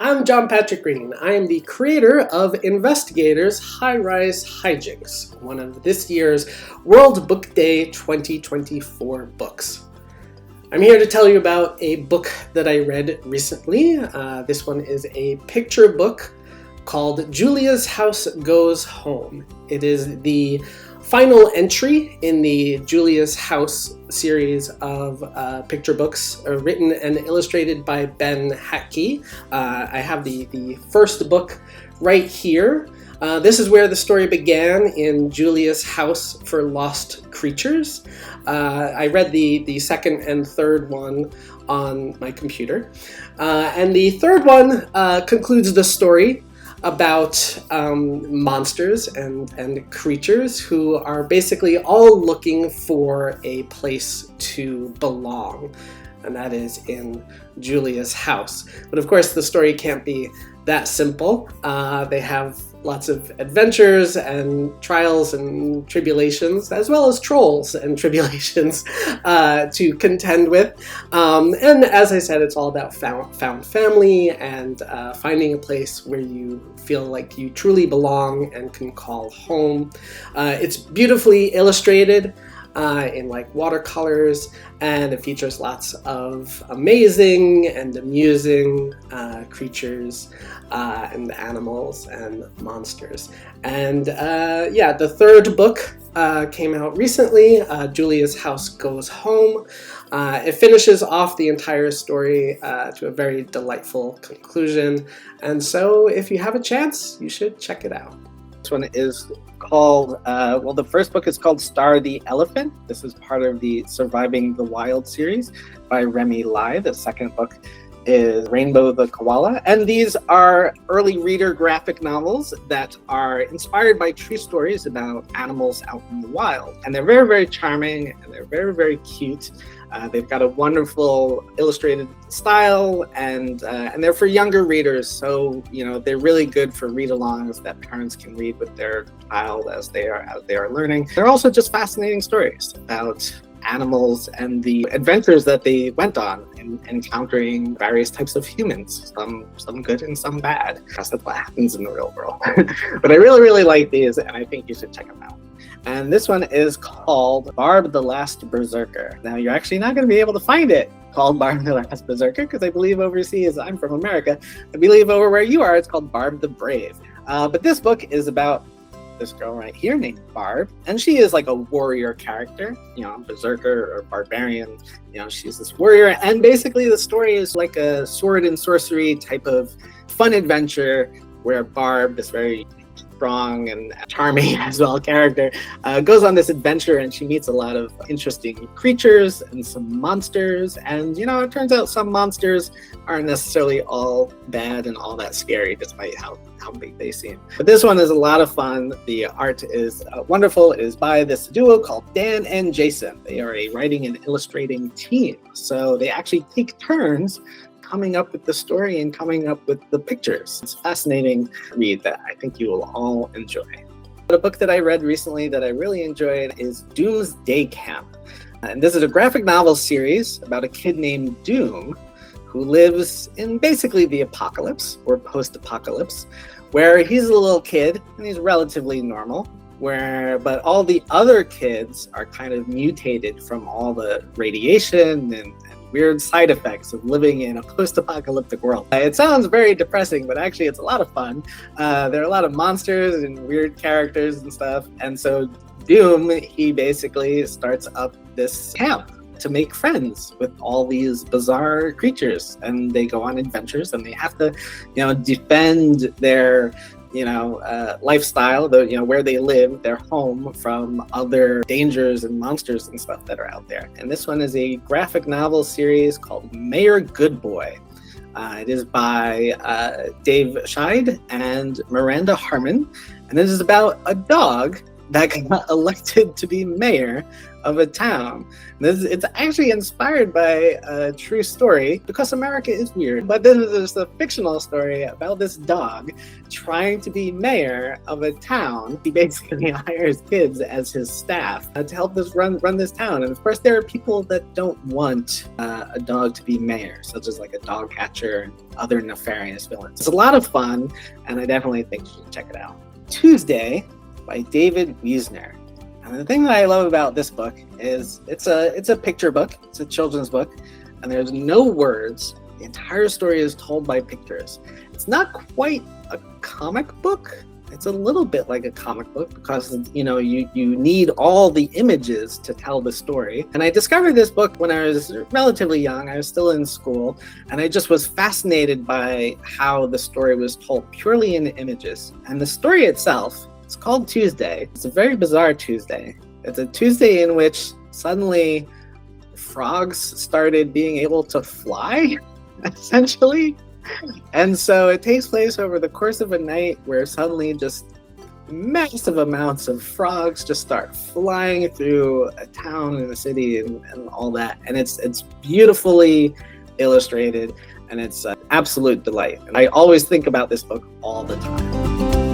I'm John Patrick Green. I am the creator of Investigators High-Rise Hijinks, one of this year's World Book Day 2024 books. I'm here to tell you about a book that I read recently. This one is a picture book called Julia's House Goes Home. It is the final entry in the Julia's House series of picture books written and illustrated by Ben Hatke. I have the first book right here. This is where the story began, in Julia's House for Lost Creatures. I read the second and third one on my computer. And the third one concludes the story about monsters and creatures who are basically all looking for a place to belong, and that is in Julia's house. But of course the story can't be that simple. They have lots of adventures and trials and tribulations, as well as trolls and tribulations to contend with. And as I said, it's all about found family and finding a place where you feel like you truly belong and can call home. It's beautifully illustrated in like watercolors, and it features lots of amazing and amusing creatures and animals and monsters. And yeah, the third book came out recently, Julia's House Goes Home. It finishes off the entire story to a very delightful conclusion, and so if you have a chance, you should check it out. This one is called, well, the first book is called Star the Elephant. This is part of the Surviving the Wild series by Remy Lai. The second book is Rainbow the Koala. And these are early reader graphic novels that are inspired by true stories about animals out in the wild. And they're very, very charming, and they're very, very cute. They've got a wonderful illustrated style, and they're for younger readers, so they're really good for read-alongs that parents can read with their child as they are learning. They're also just fascinating stories about animals and the adventures that they went on in encountering various types of humans, some good and some bad. That's what happens in the real world. But I really, really like these, and I think you should check them out. And this one is called Barb the Last Berserker. Now, you're actually not going to be able to find it called Barb the Last Berserker, because I believe overseas, I'm from America, I believe over where you are, it's called Barb the Brave. But this book is about this girl right here named Barb, and she is like a warrior character, berserker or barbarian. She's this warrior, and basically the story is like a sword and sorcery type of fun adventure where Barb, this very strong and charming as well character, goes on this adventure, and she meets a lot of interesting creatures and some monsters, and it turns out some monsters aren't necessarily all bad and all that scary, despite how big they seem. But this one is a lot of fun. The art is wonderful. It is by this duo called Dan and Jason. They are a writing and illustrating team, so they actually take turns coming up with the story and coming up with the pictures. It's a fascinating read that I think you will all enjoy. But a book that I read recently that I really enjoyed is Doomsday Camp. And this is a graphic novel series about a kid named Doom who lives in basically the apocalypse or post-apocalypse, where he's a little kid and he's relatively normal, but all the other kids are kind of mutated from all the radiation and weird side effects of living in a post-apocalyptic world. It sounds very depressing, but actually it's a lot of fun. There are a lot of monsters and weird characters and stuff, and so Doom, he basically starts up this camp to make friends with all these bizarre creatures, and they go on adventures, and they have to, defend their lifestyle, where they live, their home, from other dangers and monsters and stuff that are out there. And this one is a graphic novel series called Mayor Goodboy. It is by Dave Scheid and Miranda Harmon, and it is about a dog that got elected to be mayor of a town. It's actually inspired by a true story, because America is weird. But this is a fictional story about this dog trying to be mayor of a town. He basically hires kids as his staff to help this run this town. And of course, there are people that don't want a dog to be mayor, such as like a dog catcher and other nefarious villains. It's a lot of fun, and I definitely think you should check it out. Tuesday by David Wiesner. And the thing that I love about this book is it's a picture book. It's a children's book, and there's no words. The entire story is told by pictures. It's not quite a comic book. It's a little bit like a comic book because, you know, you need all the images to tell the story. And I discovered this book when I was relatively young. I was still in school, and I just was fascinated by how the story was told purely in images. And the story itself, it's called Tuesday. It's a very bizarre Tuesday. It's a Tuesday in which suddenly frogs started being able to fly, essentially. And so it takes place over the course of a night where suddenly just massive amounts of frogs just start flying through a town and a city and all that. And it's beautifully illustrated, and it's an absolute delight. And I always think about this book all the time.